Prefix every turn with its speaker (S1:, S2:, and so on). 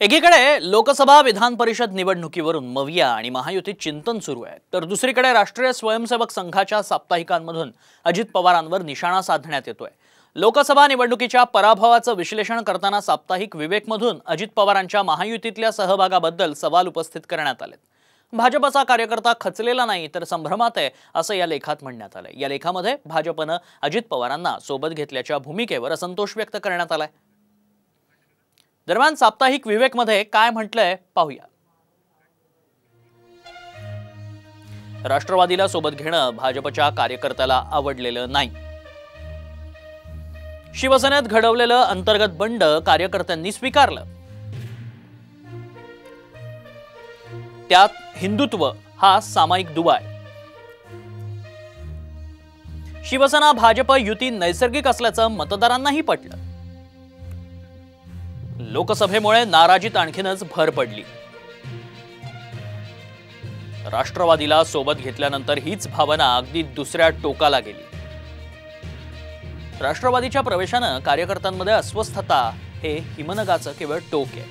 S1: एकीकडे लोकसभा विधान परिषद निवडणुकीवरून मविया आणि महायुतीत चिंतन सुरू आहे, तर दुसरीकडे राष्ट्रीय स्वयंसेवक संघाच्या साप्ताहिकांमधून अजित पवारांवर निशाणा साधण्यात येतोय। लोकसभा निवडणुकीच्या पराभवाचं विश्लेषण करताना साप्ताहिक विवेकमधून अजित पवारांच्या महायुतीतल्या सहभागाबद्दल सवाल उपस्थित करण्यात आले। भाजपचा कार्यकर्ता खचलेला नाही तर संभ्रमात आहे असं या लेखात म्हणण्यात आलंय। या लेखामध्ये भाजपनं अजित पवारांना सोबत घेतल्याच्या भूमिकेवर असंतोष व्यक्त करण्यात आलाय। दरम्यान साप्ताहिक विवेकमध्ये काय म्हटलंय पाहूया। राष्ट्रवादीला सोबत घेणं भाजपच्या कार्यकर्त्याला आवडलेलं नाही। शिवसेनेत घडवलेलं अंतर्गत बंड कार्यकर्त्यांनी स्वीकारलं। त्यात हिंदुत्व हा सामायिक दुवा आहे। शिवसेना भाजप युती नैसर्गिक असल्याचं मतदारांनाही पटलं। लोकसभेमुळे नाराजीत आणखीनच भर पडली। राष्ट्रवादीला सोबत घेतल्यानंतर हीच भावना अगदी दुसऱ्या टोकाला गेली। राष्ट्रवादीच्या प्रवेशानं कार्यकर्त्यांमध्ये अस्वस्थता हे हिमनगाचं केवळ टोक आहे।